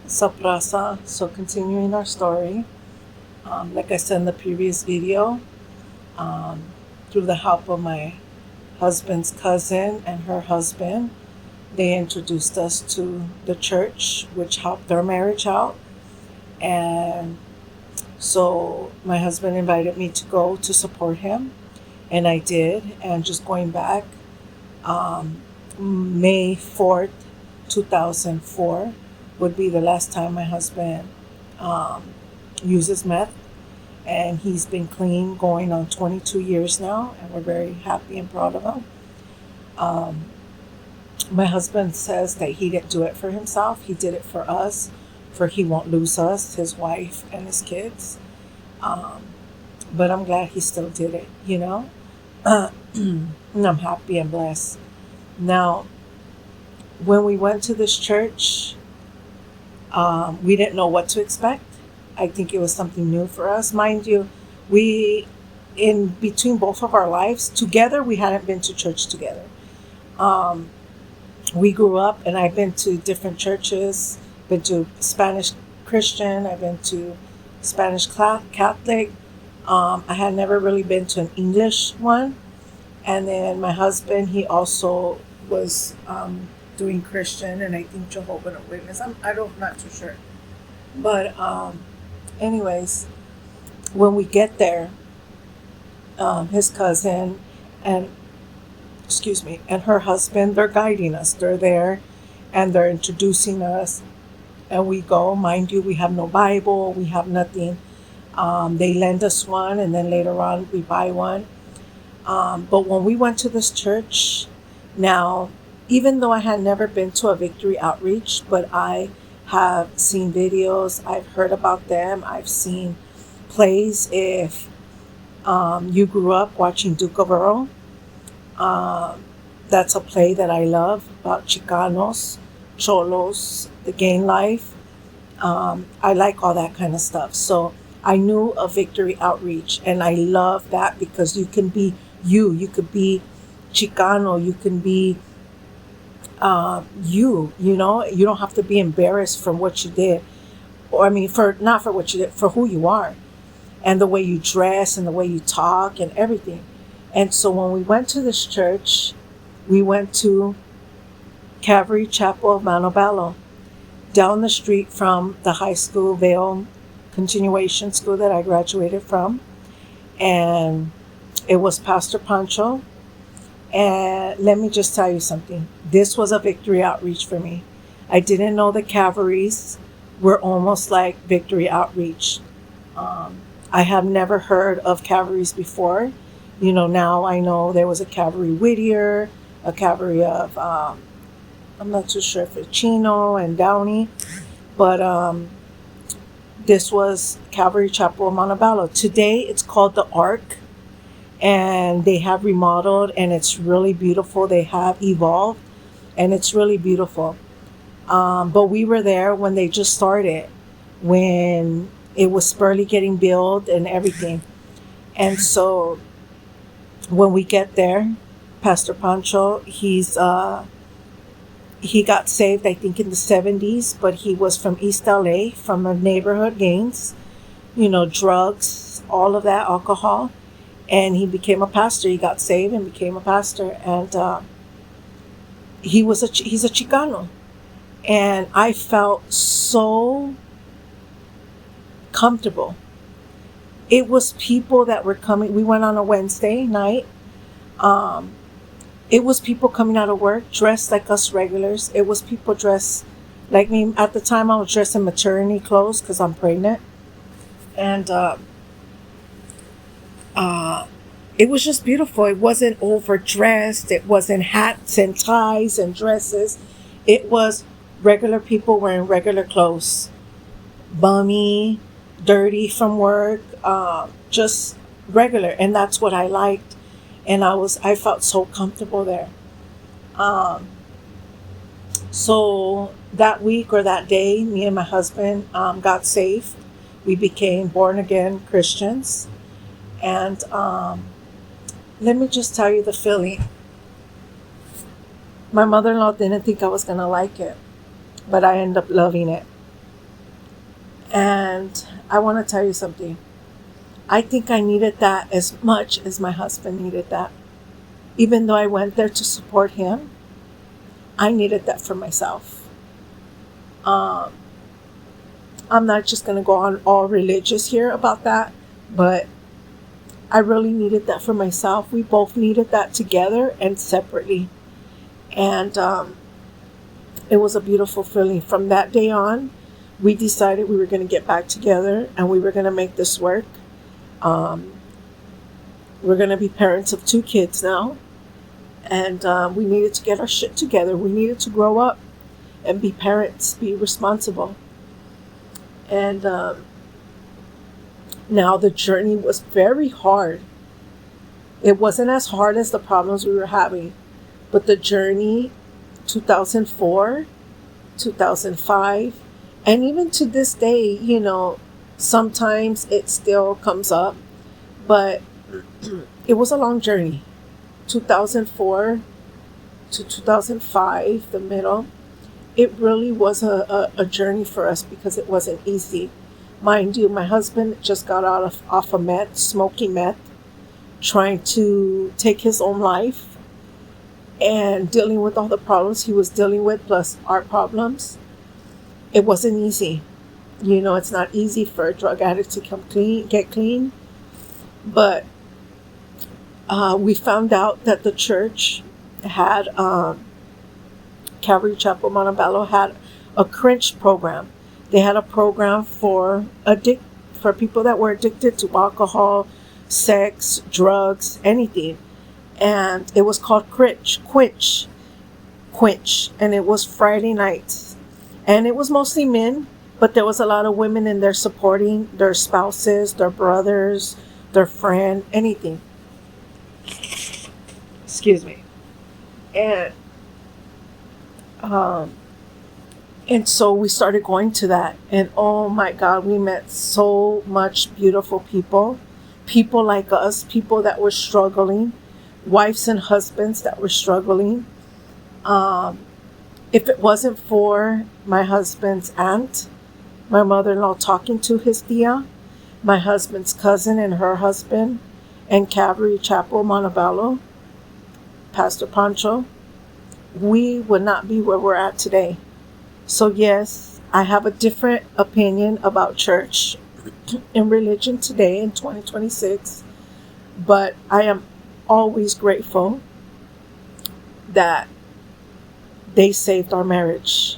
Saprasa. So continuing our story, like I said in the previous video, um, through the help of my husband's cousin and her husband, they introduced us to the church, which helped their marriage out. And so my husband invited me to go to support him, and I did. And just going back, um, May 4th, 2004 would be the last time my husband um, uses meth. And he's been clean going on 22 years now, and we're very happy and proud of him. Um, my husband says that he didn't do it for himself, he did it for us, for he won't lose us, his wife, and his kids. Um, but I'm glad he still did it, you know? And I'm happy and blessed. Now, when we went to this church, we didn't know what to expect. I think it was something new for us. Mind you, we, in between both of our lives, together, we hadn't been to church together. Um, we grew up, and I've been to different churches, been to Spanish Christian, I've been to Spanish Catholic. I had never really been to an English one. And then my husband, he also was doing Christian, and I think Jehovah's Witness. I'm not too sure. But anyways, when we get there, his cousin and and her husband, they're guiding us. They're there, and they're introducing us, and we go. Mind you, we have no Bible, we have nothing. They lend us one, and then later on we buy one. But when we went to this church, now, even though I had never been to a victory outreach, but I have seen videos, I've heard about them, I've seen plays. If you grew up watching Duke of Earl, that's a play that I love about Chicanos, Cholos, the gang life. I like all that kind of stuff. So I knew of Victory Outreach, and I love that because you can be you. You could be Chicano. You can be you know, you don't have to be embarrassed from what you did. Or, I mean, for not for what you did, for who you are, and the way you dress and the way you talk and everything. And so when we went to this church, we went to Calvary Chapel of Montebello, down the street from the high school, Vale Continuation School, that I graduated from. And it was Pastor Pancho. And let me just tell you something. This was a victory outreach for me. I didn't know the Calvaries were almost like victory outreach. I have never heard of Calvaries before. You know, now I know there was a Calvary Whittier, a Calvary of, I'm not too sure if it's Chino and Downey, but this was Calvary Chapel of Montebello. Today it's called the Ark, and they have remodeled, and it's really beautiful. They have evolved, and it's really beautiful. But we were there when they just started, when it was barely getting built and everything. And so when we get there, Pastor Pancho, he got saved, I think, in the 70s, but he was from East LA, from the neighborhood gangs, you know, drugs, all of that, alcohol. And he became a pastor. He got saved and became a pastor. And he's a Chicano. And I felt so comfortable. It was people that were coming. We went on a Wednesday night. It was people coming out of work dressed like us regulars. It was people dressed like me. At the time, I was dressed in maternity clothes because I'm pregnant. And it was just beautiful. It wasn't overdressed. It wasn't hats and ties and dresses. It was regular people wearing regular clothes. Bummy, dirty from work, just regular. And that's what I liked. And I felt so comfortable there. So that week or that day, me and my husband got saved. We became born again Christians. And let me just tell you the feeling. My mother-in-law didn't think I was going to like it, but I ended up loving it. And I want to tell you something. I think I needed that as much as my husband needed that. Even though I went there to support him, I needed that for myself. Um, I'm not just going to go on all religious here about that, but I really needed that for myself. We both needed that together and separately. And it was a beautiful feeling. From that day on, we decided we were going to get back together and we were going to make this work. Um, we're going to be parents of 2 kids now. And we needed to get our shit together. We needed to grow up and be parents, be responsible. And now the journey was very hard. It wasn't as hard as the problems we were having, but the journey, 2004, 2005, and even to this day, sometimes it still comes up, but it was a long journey. 2004 to 2005, the middle, it really was a journey for us because it wasn't easy. Mind you, my husband just got off of meth, smoking meth, trying to take his own life and dealing with all the problems he was dealing with, plus our problems. It wasn't easy. It's not easy for a drug addict to get clean. But we found out that the church had, Calvary Chapel Montebello had a CRINCH program. They had a program for people that were addicted to alcohol, sex, drugs, anything. And it was called Quench. And it was Friday nights. And it was mostly men, but there was a lot of women in there supporting their spouses, their brothers, their friend, anything. Excuse me. And so we started going to that. And oh my God, we met so much beautiful people. People like us, people that were struggling, wives and husbands that were struggling. If it wasn't for my husband's aunt, my mother-in-law talking to his tia, my husband's cousin and her husband, and Calvary Chapel Montebello, Pastor Pancho, we would not be where we're at today. So yes, I have a different opinion about church and religion today in 2026, but I am always grateful that they saved our marriage.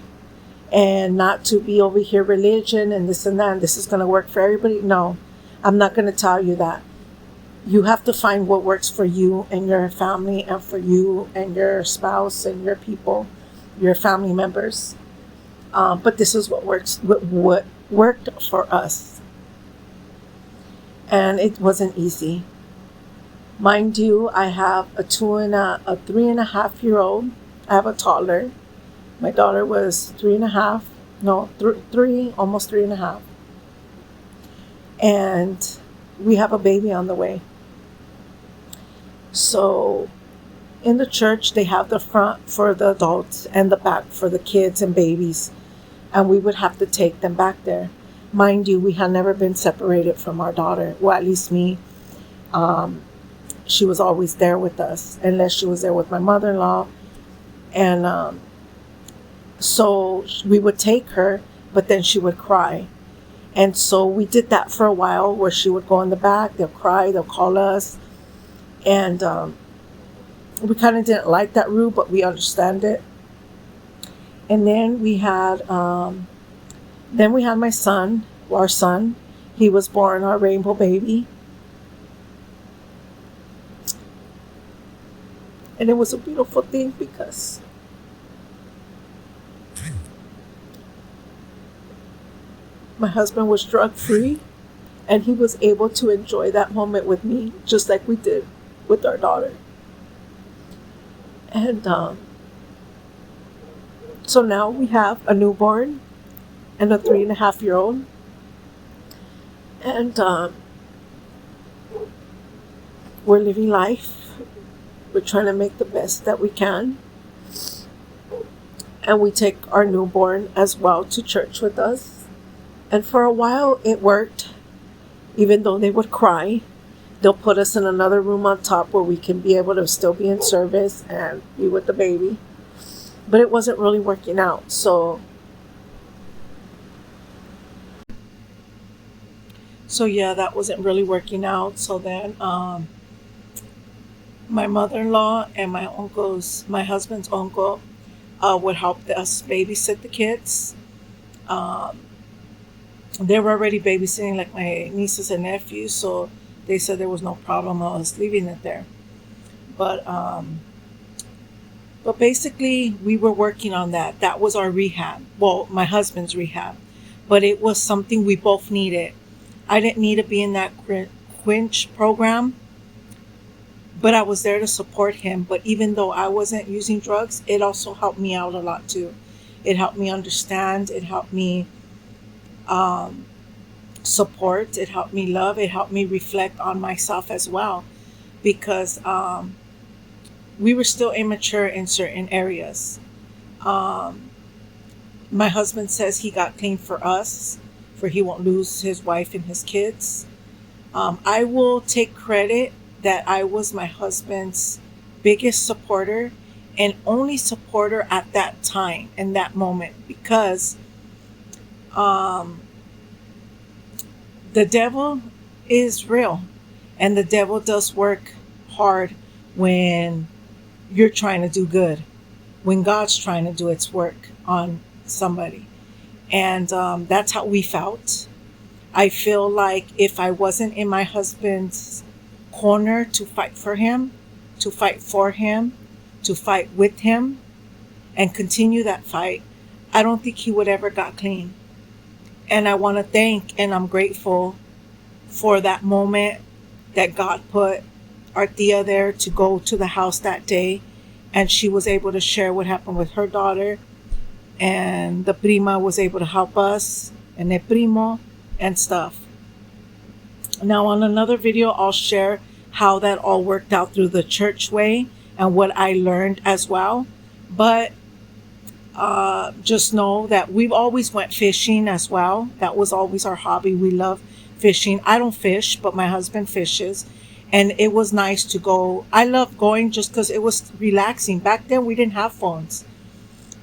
And not to be over here religion and this and that, and this is going to work for everybody. No, I'm not going to tell you that. You have to find what works for you and your family, and for you and your spouse and your people, your family members. But this is what worked for us. And it wasn't easy. Mind you, I have a 3.5-year-old. I have a toddler. My daughter was 3.5. No, 3, almost 3.5. And we have a baby on the way. So in the church, they have the front for the adults and the back for the kids and babies. And we would have to take them back there. Mind you, we had never been separated from our daughter. Well, at least me. She was always there with us, unless she was there with my mother-in-law. And so we would take her, but then she would cry. And so we did that for a while, where she would go in the back, they'll cry, they'll call us. And we kind of didn't like that route, but we understand it. And then we had my son, our son. He was born, our rainbow baby. And it was a beautiful thing because my husband was drug-free, and he was able to enjoy that moment with me, just like we did with our daughter. And so now we have a newborn and a 3.5-year-old. And we're living life. We're trying to make the best that we can. And we take our newborn as well to church with us. And for a while it worked, even though they would cry. They'll put us in another room on top where we can be able to still be in service and be with the baby. But it wasn't really working out. So yeah, that wasn't really working out. So then my mother-in-law and my husband's uncle would help us babysit the kids. Um, they were already babysitting like my nieces and nephews, so they said there was no problem of us leaving it there. But but basically, we were working on that. That was our rehab. Well, my husband's rehab, but it was something we both needed. I didn't need to be in that quench program, but I was there to support him. But even though I wasn't using drugs, it also helped me out a lot too. It helped me understand. It helped me um, support. It helped me love. It helped me reflect on myself as well, because we were still immature in certain areas. Um, my husband says he got clean for us, for he won't lose his wife and his kids. I will take credit that I was my husband's biggest supporter and only supporter at that time, in that moment, because um, the devil is real, and the devil does work hard when you're trying to do good, when God's trying to do its work on somebody. And that's how we felt. I feel like if I wasn't in my husband's corner to fight for him, to fight for him, to fight with him, and continue that fight, I don't think he would ever got clean. And I want to thank, and I'm grateful for that moment that God put Artia there to go to the house that day, and she was able to share what happened with her daughter, and the prima was able to help us, and the primo, and stuff. Now on another video, I'll share how that all worked out through the church way and what I learned as well. But just know that we've always went fishing as well. That was always our hobby. We love fishing. I don't fish, but my husband fishes. And it was nice to go. I love going just because it was relaxing. Back then, we didn't have phones.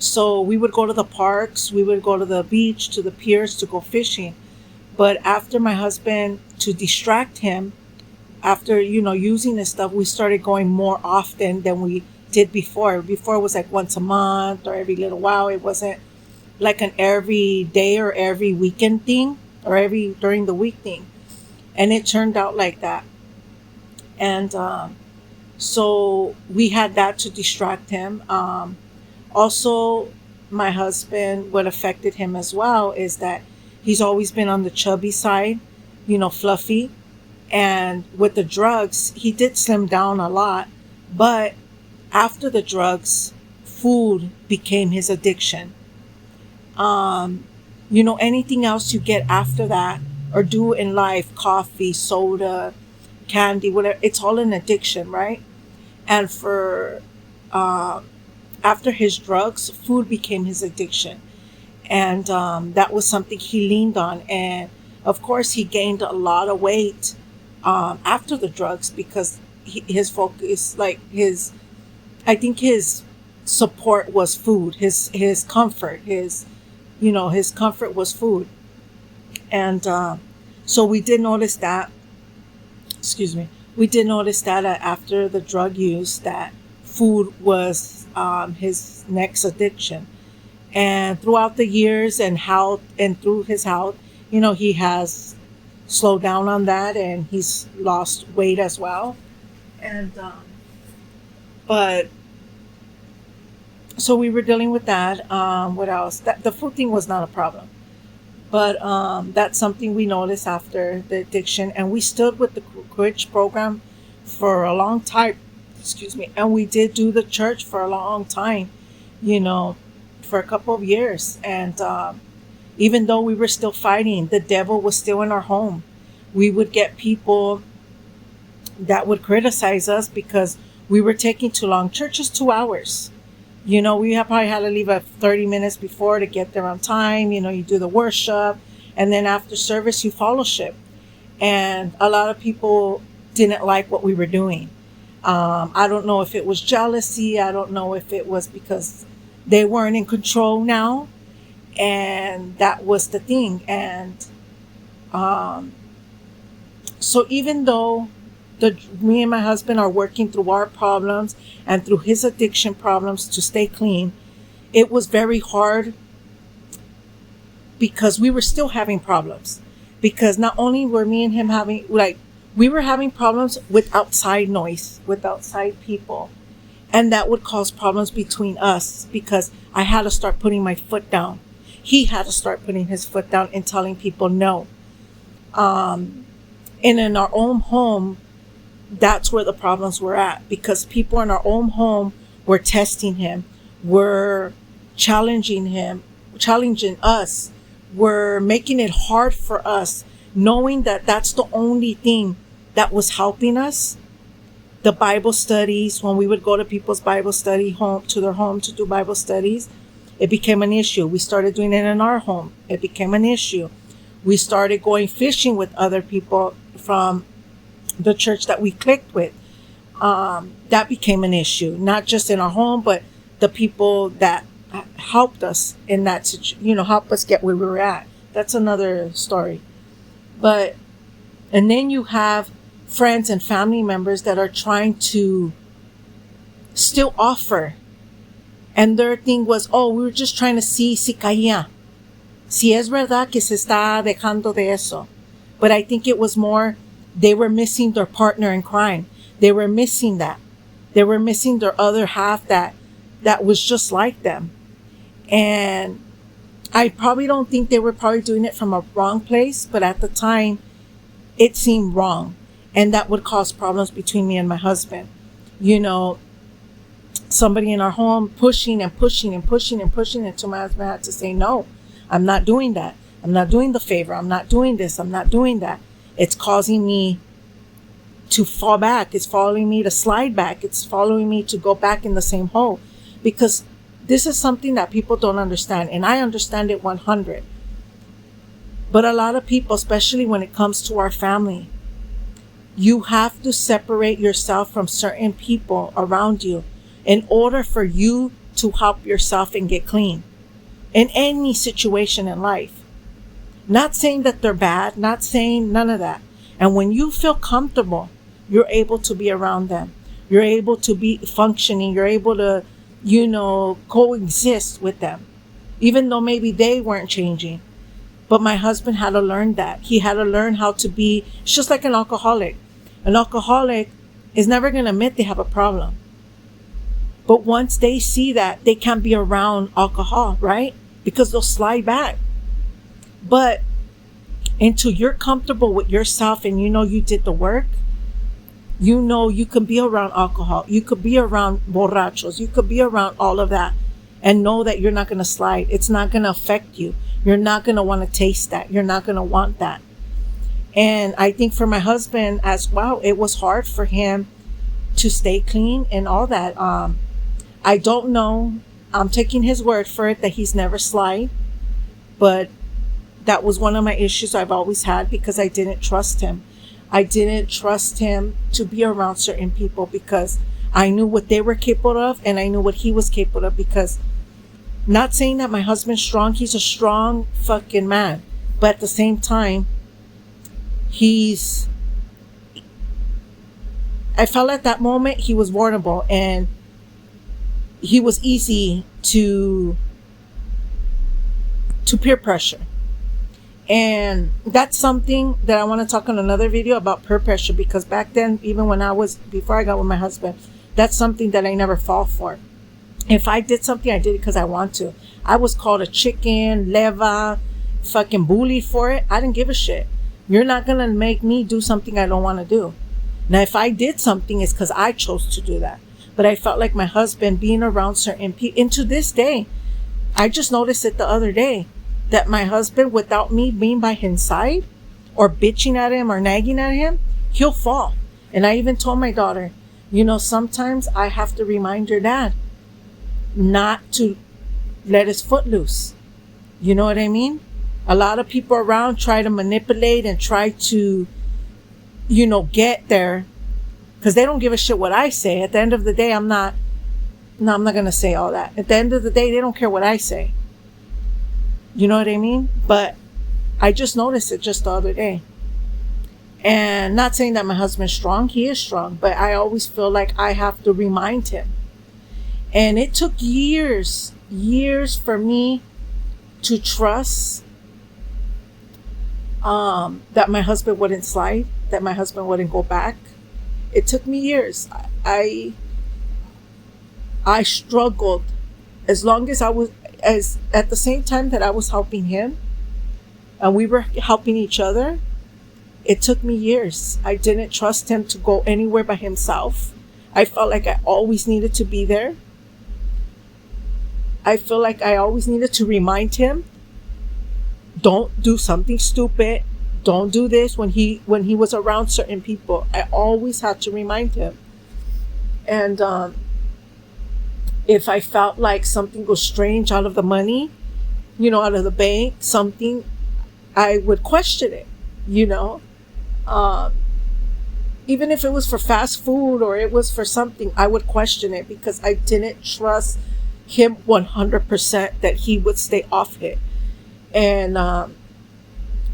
So we would go to the parks. We would go to the beach, to the piers to go fishing. But after my husband, to distract him, after, using this stuff, we started going more often than we did before. Before it was like once a month or every little while. It wasn't like an every day or every weekend thing or every during the week thing. And it turned out like that. And so we had that to distract him. Also, my husband, what affected him as well is that he's always been on the chubby side, fluffy. And with the drugs, he did slim down a lot. But after the drugs, food became his addiction. Anything else you get after that or do in life, coffee, soda, candy, whatever, it's all an addiction, right? And for after his drugs, food became his addiction. And that was something he leaned on. And of course, he gained a lot of weight after the drugs because his focus, I think his support was food, his comfort, his comfort was food. And so we did notice that, we did notice that after the drug use that food was his next addiction. And throughout the years and through his health, he has slowed down on that and he's lost weight as well. And but so we were dealing with that. What else? The food thing was not a problem, but that's something we noticed after the addiction, and we stood with the Courage program for a long time. And we did do the church for a long time, for a couple of years. And even though we were still fighting, the devil was still in our home. We would get people that would criticize us because we were taking too long. Church is 2 hours. We probably had to leave at 30 minutes before to get there on time. You do the worship And then after service, you fellowship. And a lot of people didn't like what we were doing. I don't know if it was jealousy. I don't know if it was because they weren't in control now. And that was the thing. And so even though me and my husband are working through our problems and through his addiction problems to stay clean, it was very hard because we were still having problems. Because not only were me and him having, we were having problems with outside noise, with outside people. And that would cause problems between us because I had to start putting my foot down. He had to start putting his foot down and telling people no. And in our own home, that's where the problems were at, because people in our own home were testing him, were challenging us, were making it hard for us, knowing that that's the only thing that was helping us. The Bible studies, when we would go to people's Bible study home, to their home to do Bible studies, it became an issue. We started doing it in our home. It became an issue. We started going fishing with other people from the church that we clicked with. That became an issue, not just in our home, but the people that helped us in that situation, help us get where we were at. That's another story. And then you have friends and family members that are trying to still offer. And their thing was, we were just trying to see si caía. Si es verdad que se está dejando de eso. But I think it was more, they were missing their partner in crime. They were missing that. They were missing their other half that was just like them. And I probably don't think they were probably doing it from a wrong place, but at the time, it seemed wrong. And that would cause problems between me and my husband. Somebody in our home pushing until my husband had to say, no, I'm not doing that. I'm not doing the favor. I'm not doing this. I'm not doing that. It's causing me to fall back. It's following me to slide back. It's following me to go back in the same hole. Because this is something that people don't understand. And I understand it 100. But a lot of people, especially when it comes to our family, you have to separate yourself from certain people around you in order for you to help yourself and get clean in any situation in life. Not saying that they're bad, not saying none of that. And when you feel comfortable, you're able to be around them. You're able to be functioning. You're able to, coexist with them, even though maybe they weren't changing. But my husband had to learn that. He had to learn how to be, it's just like an alcoholic. An alcoholic is never going to admit they have a problem. But once they see that, they can't be around alcohol, right? Because they'll slide back. But until you're comfortable with yourself and you did the work, you can be around alcohol. You could be around borrachos. You could be around all of that and know that you're not going to slide. It's not going to affect you. You're not going to want to taste that. You're not going to want that. And I think for my husband as well, it was hard for him to stay clean and all that. I don't know. I'm taking his word for it that he's never slide. But that was one of my issues I've always had because I didn't trust him. I didn't trust him to be around certain people because I knew what they were capable of and I knew what he was capable of. Because not saying that my husband's strong, he's a strong fucking man. But at the same time, I felt at that moment he was vulnerable and he was easy to peer pressure. And that's something that I want to talk on another video about peer pressure, because back then, even before I got with my husband, that's something that I never fall for. If I did something, I did it because I want to. I was called a chicken, leva, fucking bullied for it. I didn't give a shit. You're not going to make me do something I don't want to do. Now, if I did something, it's because I chose to do that. But I felt like my husband being around certain people, and to this day, I just noticed it the other day, that my husband, without me being by his side or bitching at him or nagging at him, he'll fall. And I even told my daughter, sometimes I have to remind your dad not to let his foot loose. You know what I mean? A lot of people around try to manipulate and try to, get there, because they don't give a shit what I say. At the end of the day, I'm not going to say all that. At the end of the day, they don't care what I say. You know what I mean? But I just noticed it just the other day. And not saying that my husband's strong. He is strong. But I always feel like I have to remind him. And it took years for me to trust that my husband wouldn't slide, that my husband wouldn't go back. It took me years. I struggled as long as at the same time that I was helping him and we were helping each other. It took me years. I didn't trust him to go anywhere by himself. I felt like I always needed to be there. I feel like I always needed to remind him, don't do something stupid. Don't do this when he was around certain people. I always had to remind him. And if I felt like something was strange out of the money, out of the bank, something, I would question it, even if it was for fast food or it was for something, I would question it because I didn't trust him 100% that he would stay off it. And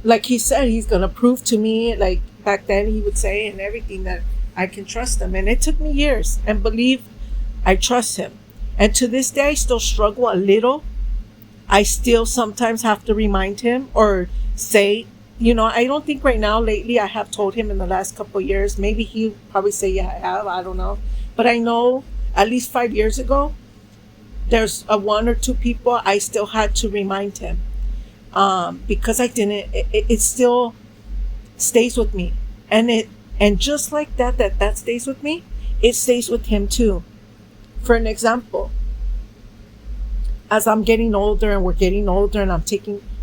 like he said, he's going to prove to me, like back then he would say and everything, that I can trust him. And it took me years, and believe I trust him. And to this day, I still struggle a little. I still sometimes have to remind him or say, I don't think right now, lately, I have told him in the last couple of years. Maybe he'll probably say, yeah, I have. I don't know. But I know at least 5 years ago, there's one or two people I still had to remind him. Because I didn't, it still stays with me. And just like that stays with me, it stays with him too. For an example, as I'm getting older and we're getting older and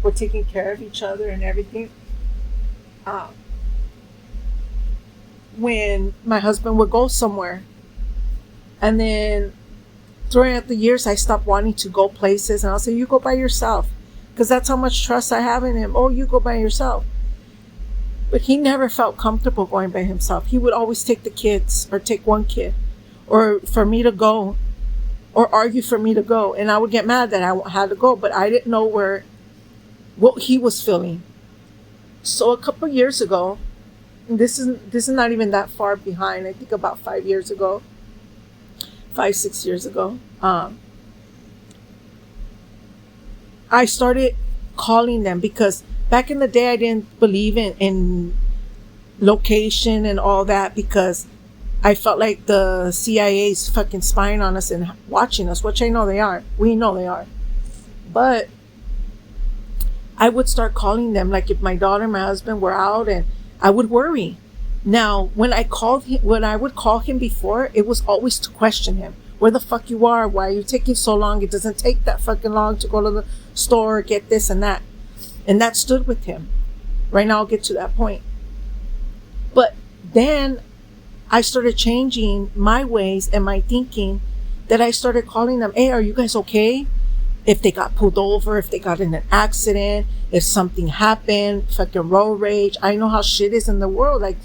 we're taking care of each other and everything, when my husband would go somewhere, and then throughout the years I stopped wanting to go places, and I'll say, you go by yourself, because that's how much trust I have in him. Oh, you go by yourself. But he never felt comfortable going by himself. He would always take the kids, or take one kid, or for me to go, or argue for me to go. And I would get mad that I had to go, but I didn't know what he was feeling. So a couple of years ago, this is not even that far behind. I think about 5 years ago, 6 years ago, I started calling them, because back in the day I didn't believe in location and all that, because I felt like the CIA's fucking spying on us and watching us, which I know they are. We know they are. But I would start calling them, like if my daughter and my husband were out, and I would worry. Now, when I would call him before, it was always to question him. Where the fuck you are? Why are you taking so long? It doesn't take that fucking long to go to the store, get this and that. And that stood with him. Right now I'll get to that point. But then I started changing my ways and my thinking, that I started calling them, hey, are you guys okay? If they got pulled over, if they got in an accident, if something happened, fucking road rage. I know how shit is in the world. Like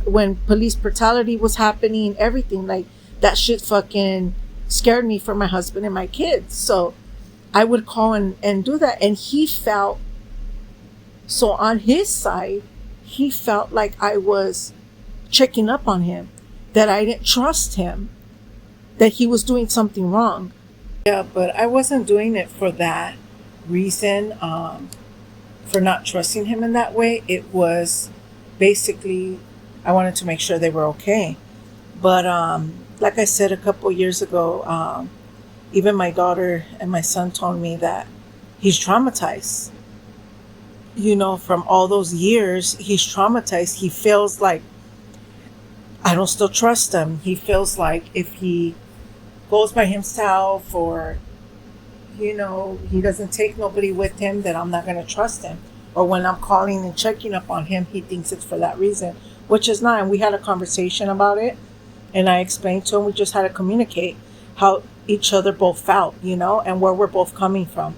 when police brutality was happening, everything, like that shit fucking scared me for my husband and my kids. So I would call and do that. And he felt, so on his side, he felt like I was checking up on him, that I didn't trust him, that he was doing something wrong. Yeah, but I wasn't doing it for that reason, for not trusting him in that way. It was basically, I wanted to make sure they were okay. But like I said a couple years ago, even my daughter and my son told me that he's traumatized. From all those years, he's traumatized. He feels like I don't still trust him. He feels like if he goes by himself, or he doesn't take nobody with him, that I'm not going to trust him. Or when I'm calling and checking up on him, he thinks it's for that reason, which is not. And we had a conversation about it, and I explained to him, we just had to communicate how each other both felt, and where we're both coming from.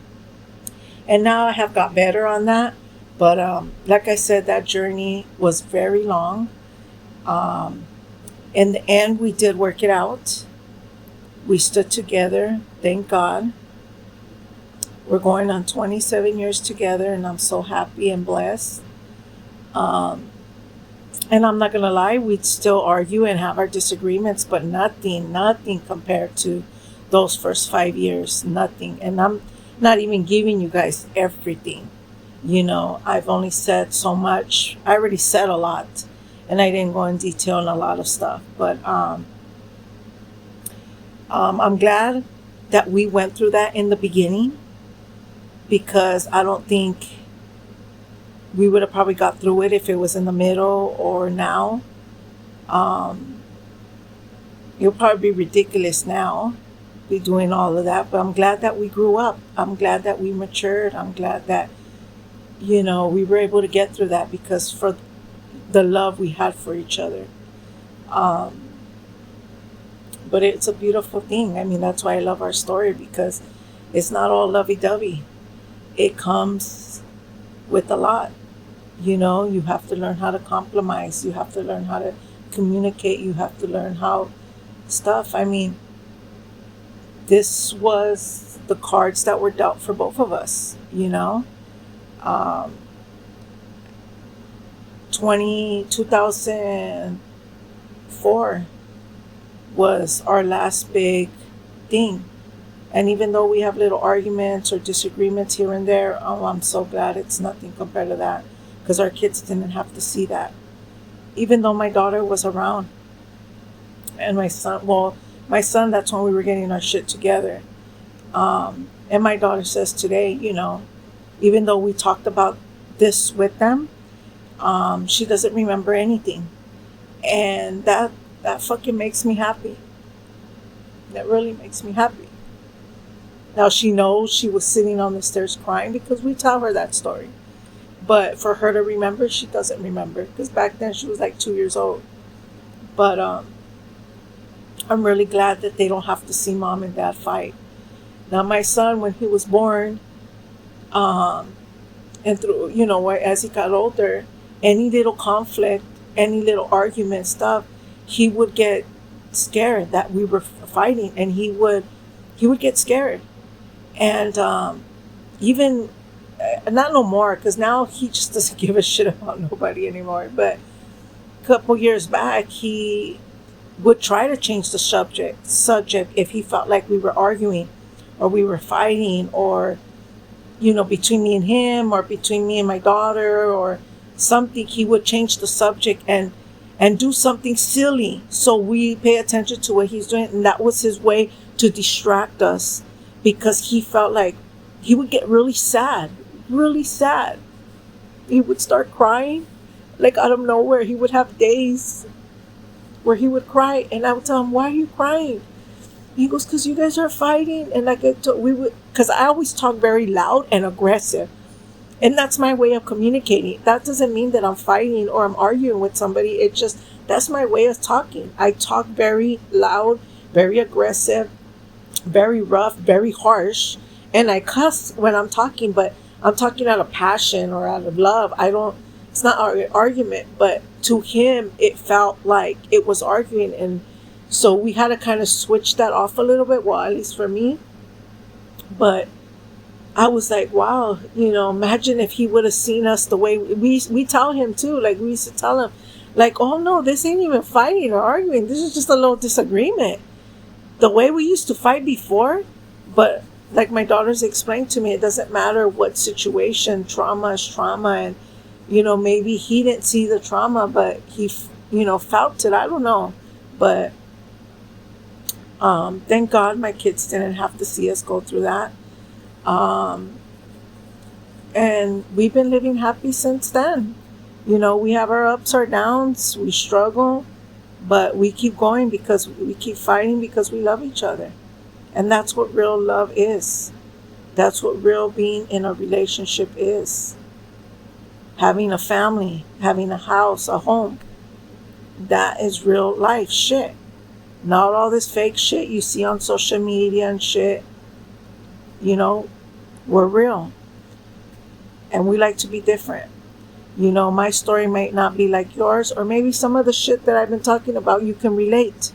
And now I have got better on that. But like I said, that journey was very long. Um, in the end, we did work it out. We stood together, thank God. We're going on 27 years together, and I'm so happy and blessed. Um, and I'm not going to lie, we'd still argue and have our disagreements, but nothing compared to those first 5 years. Nothing. And I'm not even giving you guys everything. I've only said so much. I already said a lot, and I didn't go in detail on a lot of stuff. But I'm glad that we went through that in the beginning, because I don't think we would have probably got through it if it was in the middle or now. It'll probably be ridiculous now, be doing all of that. But I'm glad that we grew up. I'm glad that we matured. I'm glad that, we were able to get through that because for the love we had for each other. But it's a beautiful thing. I mean, that's why I love our story, because it's not all lovey-dovey. It comes with a lot. You have to learn how to compromise. You have to learn how to communicate. You have to learn how stuff. I mean, this was the cards that were dealt for both of us, 2004 was our last big thing. And even though we have little arguments or disagreements here and there, I'm so glad it's nothing compared to that, because our kids didn't have to see that. Even though my daughter was around, and my son, that's when we were getting our shit together. And my daughter says today, even though we talked about this with them, she doesn't remember anything. And that fucking makes me happy. That really makes me happy. Now she knows she was sitting on the stairs crying because we tell her that story. But for her to remember, she doesn't remember, because back then she was like 2 years old. But I'm really glad that they don't have to see mom and dad fight. Now my son, when he was born, and through, as he got older, any little conflict, any little argument stuff, he would get scared that we were fighting, and he would get scared. And even not no more, because now he just doesn't give a shit about nobody anymore. But a couple years back, he would try to change the subject if he felt like we were arguing or we were fighting, or between me and him, or between me and my daughter, or something. He would change the subject and do something silly, so we pay attention to what he's doing. And that was his way to distract us, because he felt like he would get really sad. He would start crying, like out of nowhere. He would have days where he would cry, and I would tell him, "Why are you crying?" He goes, "Because you guys are fighting." And because I always talk very loud and aggressive, and that's my way of communicating. That doesn't mean that I'm fighting or I'm arguing with somebody. It's just, that's my way of talking. I talk very loud, very aggressive, very rough, very harsh, and I cuss when I'm talking, but I'm talking out of passion or out of love. It's not an argument, but to him, it felt like it was arguing. And so we had to kind of switch that off a little bit, well, at least for me. But I was like, wow, imagine if he would have seen us the way we tell him too. Like, we used to tell him, like, "Oh no, this ain't even fighting or arguing. This is just a little disagreement." The way we used to fight before. But like my daughters explained to me, it doesn't matter what situation. Trauma is trauma. And, maybe he didn't see the trauma, but he, felt it. I don't know. But thank God my kids didn't have to see us go through that. And we've been living happy since then. We have our ups, our downs, we struggle, but we keep going because we keep fighting, because we love each other. And that's what real love is. That's what real being in a relationship is. Having a family, having a house, a home. That is real life shit. Not all this fake shit you see on social media and shit. We're real. And we like to be different. You know, my story might not be like yours, or maybe some of the shit that I've been talking about you can relate.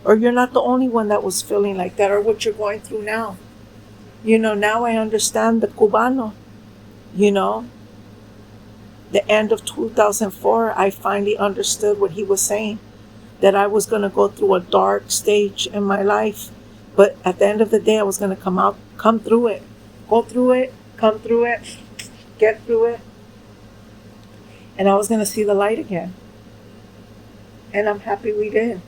Or you're not the only one that was feeling like that, or what you're going through now. You know, now I understand the Cubano. You know, the end of 2004, I finally understood what he was saying. That I was going to go through a dark stage in my life. But at the end of the day, I was going to come through it. Go through it, come through it, get through it. And I was going to see the light again. And I'm happy we did.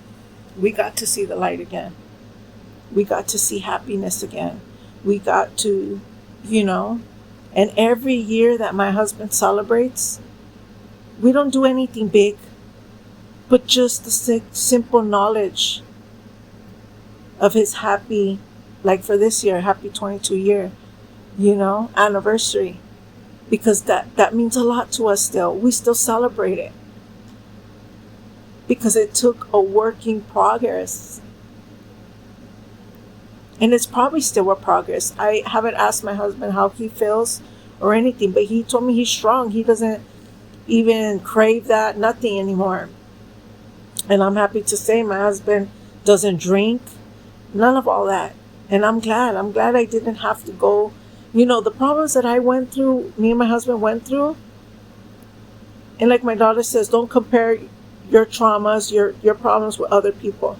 We got to see the light again. We got to see happiness again. We got to, you know, and every year that my husband celebrates, we don't do anything big, but just the simple knowledge of his happy, like for this year, happy 22 year, you know, anniversary. Because that means a lot to us still. We still celebrate it. Because it took a working progress. And it's probably still a progress. I haven't asked my husband how he feels or anything, but he told me he's strong. He doesn't even crave that, nothing anymore. And I'm happy to say my husband doesn't drink, none of all that. And I'm glad I didn't have to go. You know, the problems that I went through, me and my husband went through, and like my daughter says, don't compare your traumas, your problems with other people.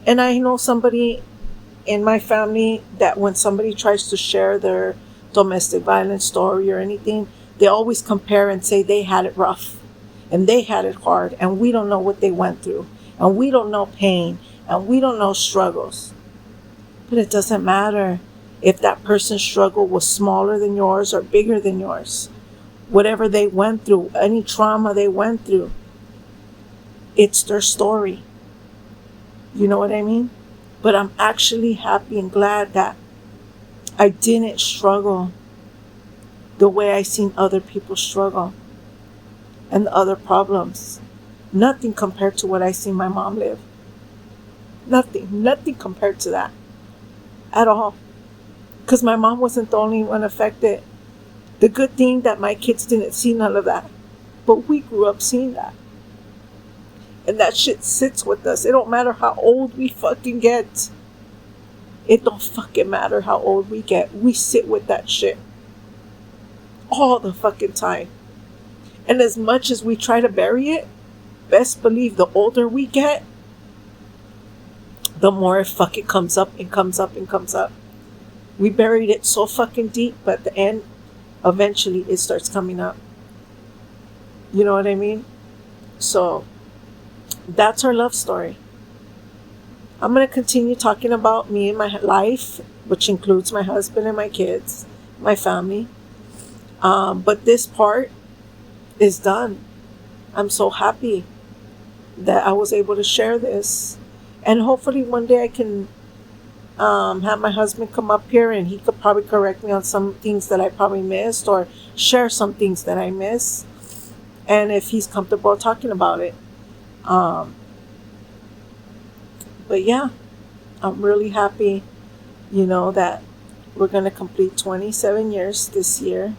And I know somebody in my family that when somebody tries to share their domestic violence story or anything, they always compare and say they had it rough and they had it hard, and we don't know what they went through, and we don't know pain, and we don't know struggles. But it doesn't matter if that person's struggle was smaller than yours or bigger than yours. Whatever they went through, any trauma they went through, it's their story. You know what I mean? But I'm actually happy and glad that I didn't struggle the way I seen other people struggle and the other problems. Nothing compared to what I seen my mom live. Nothing compared to that at all. Because my mom wasn't the only one affected. The good thing that my kids didn't see none of that. But we grew up seeing that. And that shit sits with us. It don't matter how old we fucking get. It don't fucking matter how old we get. We sit with that shit. All the fucking time. And as much as we try to bury it, best believe the older we get, the more it fucking comes up and comes up and comes up. We buried it so fucking deep, but at the end, eventually it starts coming up. You know what I mean? So, that's our love story. I'm going to continue talking about me and my life, which includes my husband and my kids, my family. But this part is done. I'm so happy that I was able to share this. And hopefully one day I can have my husband come up here and he could probably correct me on some things that I probably missed or share some things that I missed. And if he's comfortable talking about it. But yeah, I'm really happy, you know, that we're going to complete 27 years this year.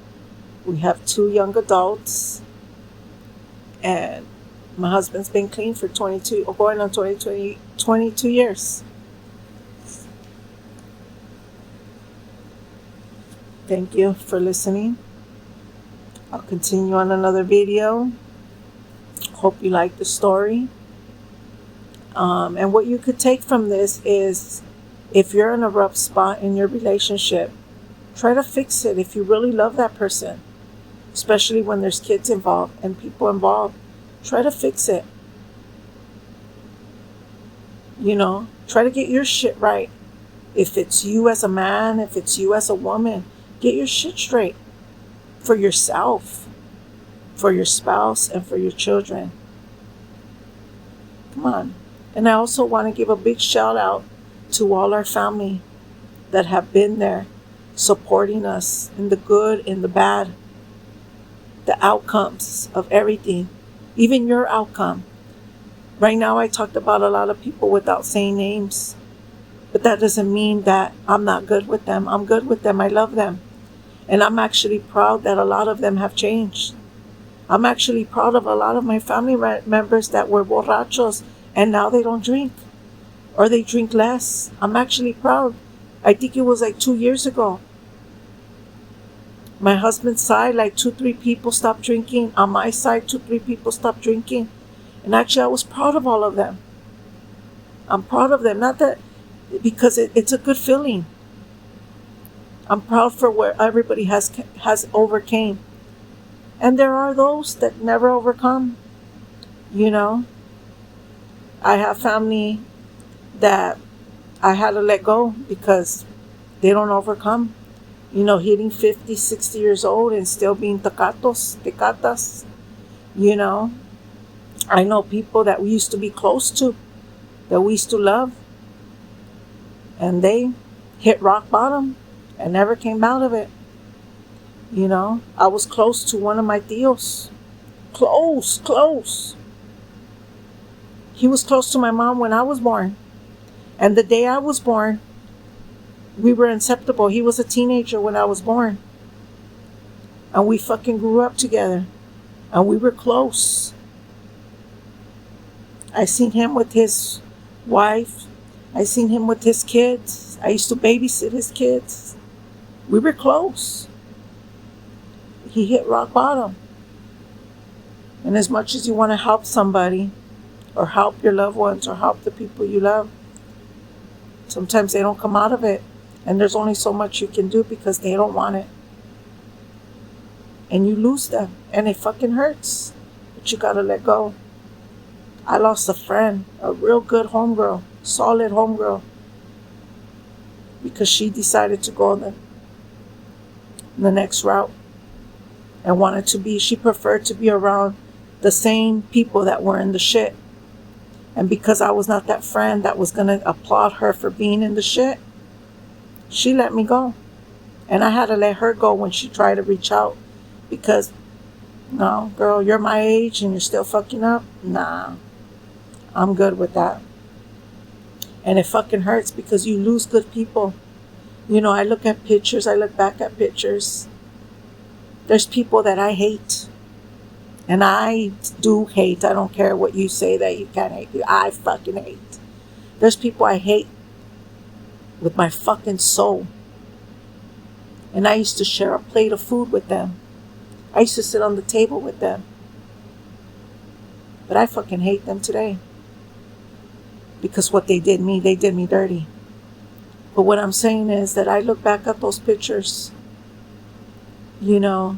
We have 2 young adults. And my husband's been clean for 22 years. Thank you for listening. I'll continue on another video. Hope you like the story. And what you could take from this is, if you're in a rough spot in your relationship, try to fix it if you really love that person. Especially when there's kids involved and people involved. Try to fix it. You know, try to get your shit right. If it's you as a man, if it's you as a woman, get your shit straight. For yourself, for your spouse, and for your children. Come on. And I also want to give a big shout out to all our family that have been there, supporting us in the good, in the bad, the outcomes of everything, even your outcome. Right now I talked about a lot of people without saying names, but that doesn't mean that I'm not good with them. I'm good with them. I love them. And I'm actually proud that a lot of them have changed. I'm actually proud of a lot of my family members that were borrachos and now they don't drink or they drink less. I'm actually proud. I think it was like 2 years ago. My husband's side, like 2, 3 people stopped drinking. On my side, 2, 3 people stopped drinking. And actually, I was proud of all of them. I'm proud of them. Not that, because it's a good feeling. I'm proud for where everybody has overcame. And there are those that never overcome. You know, I have family that I had to let go because they don't overcome. You know, hitting 50, 60 years old and still being tecatas. You know, I know people that we used to be close to, that we used to love, and they hit rock bottom and never came out of it. You know, I was close to one of my tios. Close. He was close to my mom when I was born. And the day I was born, we were inseparable. He was a teenager when I was born. And we fucking grew up together. And we were close. I seen him with his wife. I seen him with his kids. I used to babysit his kids. We were close. He hit rock bottom. And as much as you want to help somebody, or help your loved ones, or help the people you love, sometimes they don't come out of it. And there's only so much you can do because they don't want it. And you lose them. And it fucking hurts. But you gotta let go. I lost a friend, a real good homegirl, solid homegirl, because she decided to go the next route and she preferred to be around the same people that were in the shit. And because I was not that friend that was going to applaud her for being in the shit, she let me go. And I had to let her go when she tried to reach out. Because, no, girl, you're my age and you're still fucking up? Nah, I'm good with that. And it fucking hurts because you lose good people. You know, I look at pictures, I look back at pictures. There's people that I hate. And I do hate. I don't care what you say that you can't hate. I fucking hate. There's people I hate with my fucking soul. And I used to share a plate of food with them. I used to sit on the table with them. But I fucking hate them today. Because what they did me dirty. But what I'm saying is that I look back at those pictures, you know,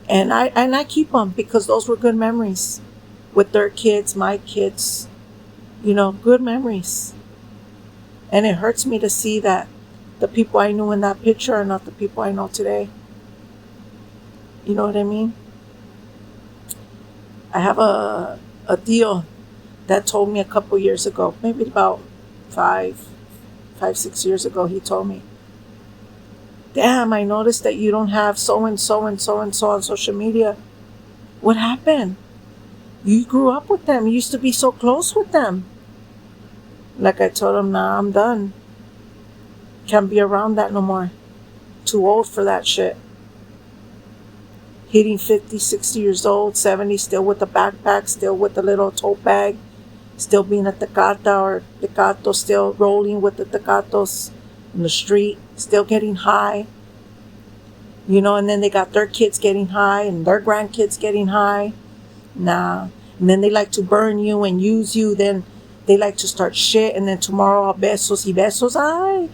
and I keep them because those were good memories with their kids, my kids, you know, good memories. And it hurts me to see that the people I knew in that picture are not the people I know today. You know what I mean? I have a deal that told me a couple years ago, maybe about 6 years ago, he told me, damn, I noticed that you don't have so-and-so and so-and-so on social media. What happened? You grew up with them. You used to be so close with them. Like I told him, nah, I'm done. Can't be around that no more. Too old for that shit. Hitting 50, 60 years old, 70, still with the backpack, still with the little tote bag, still being a tecata or tecato, still rolling with the tecatos in the street, still getting high. You know, and then they got their kids getting high and their grandkids getting high. Nah. And then they like to burn you and use you. Then they like to start shit. And then tomorrow, besos y besos. Ay.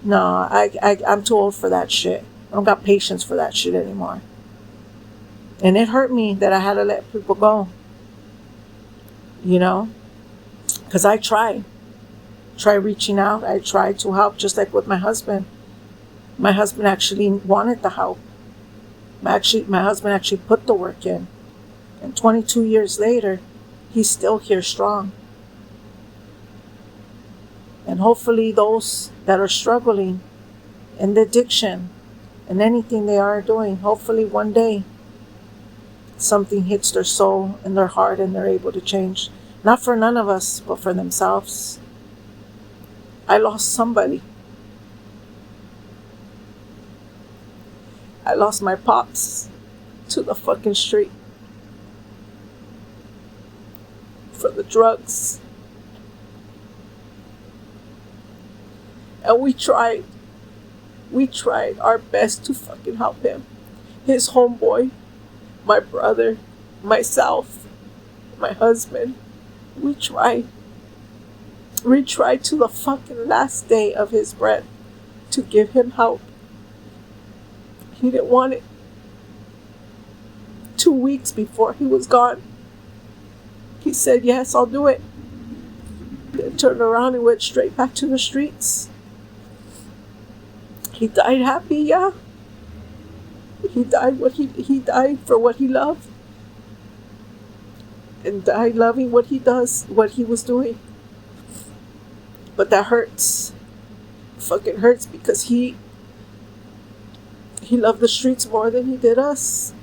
No, I'm too old for that shit. I don't got patience for that shit anymore. And it hurt me that I had to let people go. You know? Because I tried reaching out. I tried to help, just like with my husband. My husband actually wanted the help. My husband actually put the work in. And 22 years later, he's still here strong. And hopefully those that are struggling in the addiction and anything they are doing, hopefully one day something hits their soul and their heart and they're able to change. Not for none of us, but for themselves. I lost somebody. I lost my pops to the fucking street for the drugs. And we tried our best to fucking help him. His homeboy, my brother, myself, my husband, we tried. We tried to the fucking last day of his breath to give him help. He didn't want it. 2 weeks before he was gone, he said, yes, I'll do it. Then turned around and went straight back to the streets. He died happy, yeah. He died for what he loved. And died loving what he does, what he was doing. But that hurts. Fucking hurts because he loved the streets more than he did us.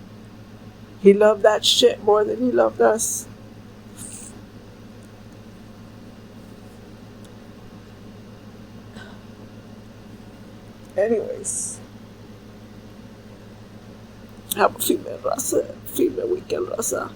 He loved that shit more than he loved us. Anyways, have a female raza, female weekend raza.